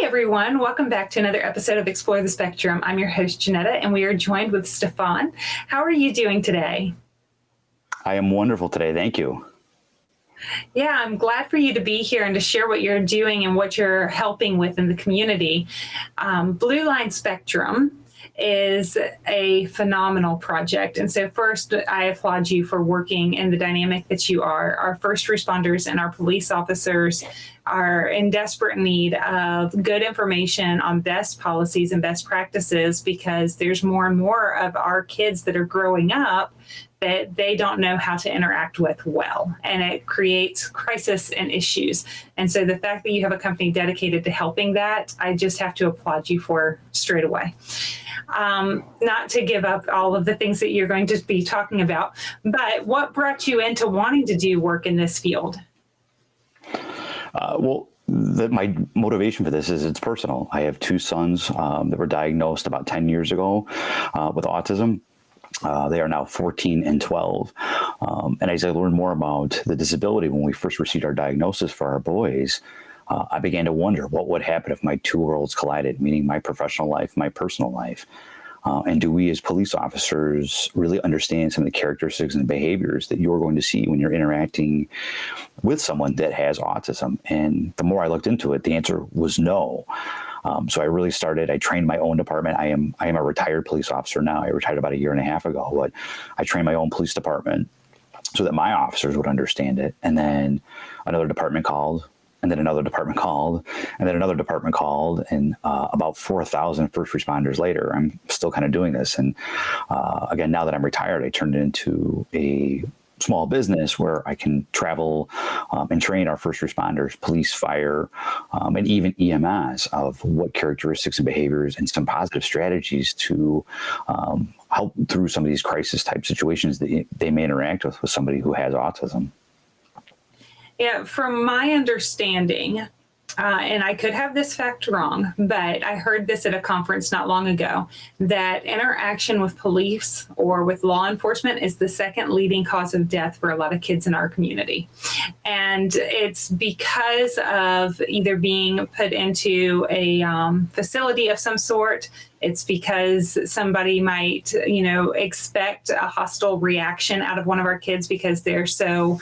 everyone. Welcome back to another episode of Explore the Spectrum. I'm your host, Janetta, and we are joined with Stefan. How are you doing today? I am wonderful today. Thank you. Yeah, I'm glad for you to be here and to share what you're doing and what you're helping with in the community. Blue Line Spectrum is a phenomenal project. And so first, I applaud you for working in the dynamic that you are. Our first responders and our police officers are in desperate need of good information on best policies and best practices because there's more and more of our kids that are growing up that they don't know how to interact with well, and it creates crisis and issues. And so the fact that you have a company dedicated to helping that, I just have to applaud you for straight away. Not to give up all of the things that you're going to be talking about, but what brought you into wanting to do work in this field? My motivation for this is it's personal. I have two sons that were diagnosed about 10 years ago with autism. They are now 14 and 12. And as I learned more about the disability when we first received our diagnosis for our boys, I began to wonder what would happen if my two worlds collided, meaning my professional life, my personal life. And do we as police officers really understand some of the characteristics and behaviors that you're going to see when you're interacting with someone that has autism? And the more I looked into it, the answer was no. So I trained my own department. I am a retired police officer now. I retired about a year and a half ago, but I trained my own police department so that my officers would understand it. And then another department called, and then another department called, and then another department called. And about 4,000 first responders later, I'm still kind of doing this. And again, now that I'm retired, I turned it into a small business where I can travel and train our first responders, police, fire, and even EMS of what characteristics and behaviors and some positive strategies to help through some of these crisis type situations that they may interact with somebody who has autism. Yeah, from my understanding, and I could have this fact wrong, but I heard this at a conference not long ago, that interaction with police or with law enforcement is the second leading cause of death for a lot of kids in our community. And it's because of either being put into a facility of some sort. It's because somebody might, expect a hostile reaction out of one of our kids because they're so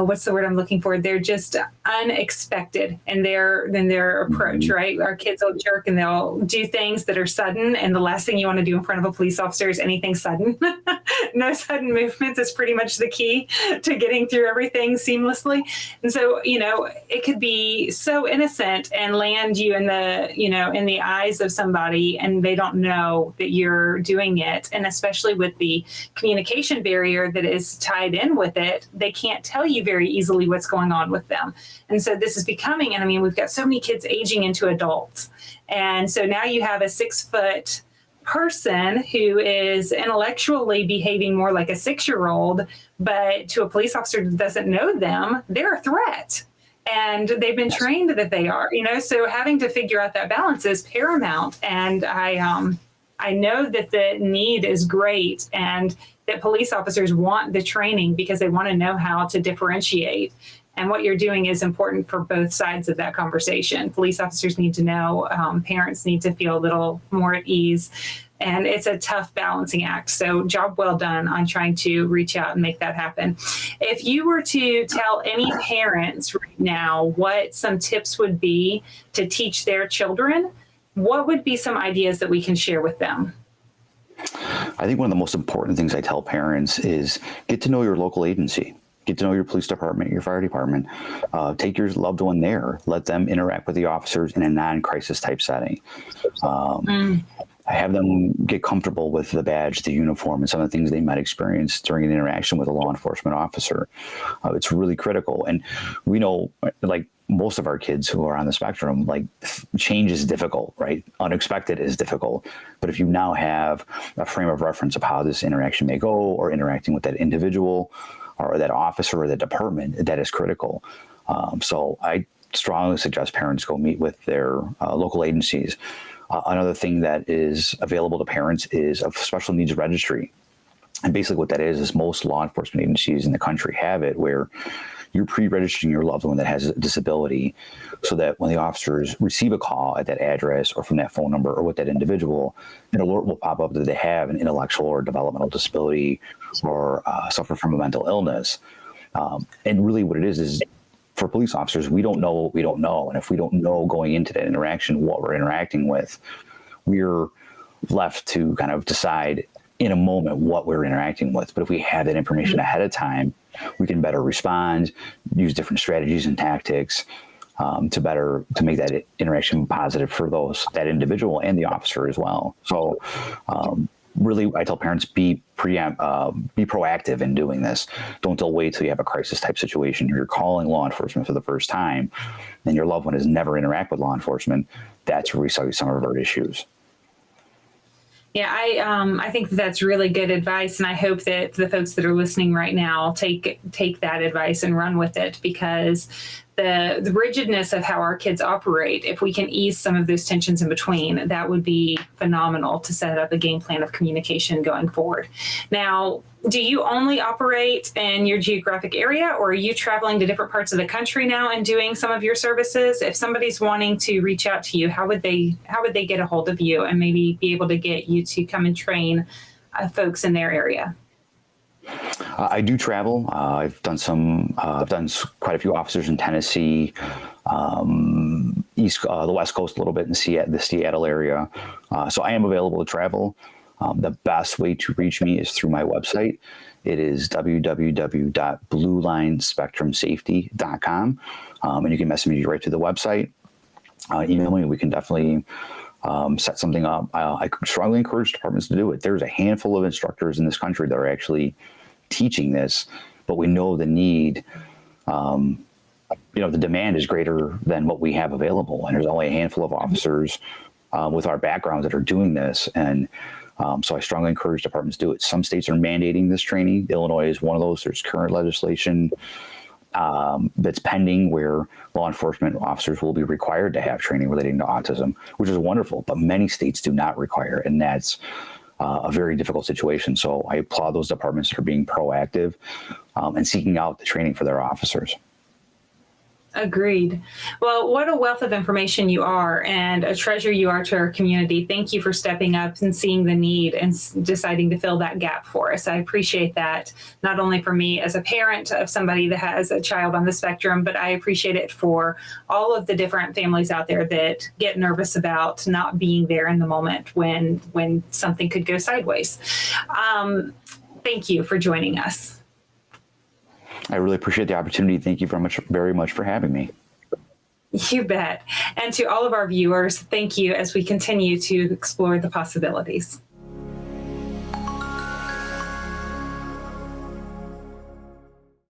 what's the word I'm looking for? They're just unexpected in their approach, right? Our kids will jerk and they'll do things that are sudden. And the last thing you want to do in front of a police officer is anything sudden. No sudden movements is pretty much the key to getting through everything seamlessly. And so, it could be so innocent and land you in the eyes of somebody and they don't know that you're doing it. And especially with the communication barrier that is tied in with it, they can't tell you very easily what's going on with them. And so this is becoming, and we've got so many kids aging into adults. And so now you have a 6-foot person who is intellectually behaving more like a 6-year-old, but to a police officer that doesn't know them, they're a threat. And they've been trained that they are, so having to figure out that balance is paramount. And I know that the need is great and that police officers want the training because they want to know how to differentiate. And what you're doing is important for both sides of that conversation. Police officers need to know, parents need to feel a little more at ease. And it's a tough balancing act. So job well done on trying to reach out and make that happen. If you were to tell any parents right now what some tips would be to teach their children, what would be some ideas that we can share with them? I think one of the most important things I tell parents is get to know your local agency. Get to know your police department, your fire department. Take your loved one there. Let them interact with the officers in a non-crisis type setting. Have them get comfortable with the badge, the uniform, and some of the things they might experience during an interaction with a law enforcement officer. It's really critical. And we know, like most of our kids who are on the spectrum, like change is difficult, right? Unexpected is difficult. But if you now have a frame of reference of how this interaction may go or interacting with that individual or that officer or that department, that is critical. So I strongly suggest parents go meet with their local agencies. Another thing that is available to parents is a special needs registry. And basically what that is most law enforcement agencies in the country have it, where you're pre-registering your loved one that has a disability so that when the officers receive a call at that address or from that phone number or with that individual, an alert will pop up that they have an intellectual or developmental disability or suffer from a mental illness. And really what it is for police officers, we don't know what we don't know. And if we don't know going into that interaction what we're interacting with, we're left to kind of decide in a moment what we're interacting with. But if we have that information ahead of time, we can better respond, use different strategies and tactics to make that interaction positive for that individual and the officer as well. So really, I tell parents, be proactive in doing this. Don't wait till you have a crisis type situation. If you're calling law enforcement for the first time and your loved one has never interacted with law enforcement, that's where we saw some of our issues. Yeah, I think that's really good advice, and I hope that the folks that are listening right now take that advice and run with it, because the rigidness of how our kids operate, if we can ease some of those tensions in between, that would be phenomenal to set up a game plan of communication going forward. Now, do you only operate in your geographic area, or are you traveling to different parts of the country now and doing some of your services? If somebody's wanting to reach out to you, how would they get a hold of you and maybe be able to get you to come and train folks in their area? I do travel. I've done quite a few officers in Tennessee, the West Coast a little bit in the Seattle area. So I am available to travel. The best way to reach me is through my website. It is www.bluelinespectrumsafety.com. And you can message me right to the website. Email me. We can definitely set something up. I strongly encourage departments to do it. There's a handful of instructors in this country that are actually teaching this, but we know the need, the demand is greater than what we have available. And there's only a handful of officers with our backgrounds that are doing this. And so I strongly encourage departments to do it. Some states are mandating this training. Illinois is one of those. There's current legislation that's pending where law enforcement officers will be required to have training relating to autism, which is wonderful, but many states do not require it. And that's a very difficult situation. So I applaud those departments for being proactive and seeking out the training for their officers. Agreed. Well, what a wealth of information you are, and a treasure you are to our community. Thank you for stepping up and seeing the need and deciding to fill that gap for us. I appreciate that, not only for me as a parent of somebody that has a child on the spectrum, but I appreciate it for all of the different families out there that get nervous about not being there in the moment when something could go sideways. Thank you for joining us. I really appreciate the opportunity. Thank you very much for having me. You bet. And to all of our viewers, thank you as we continue to explore the possibilities.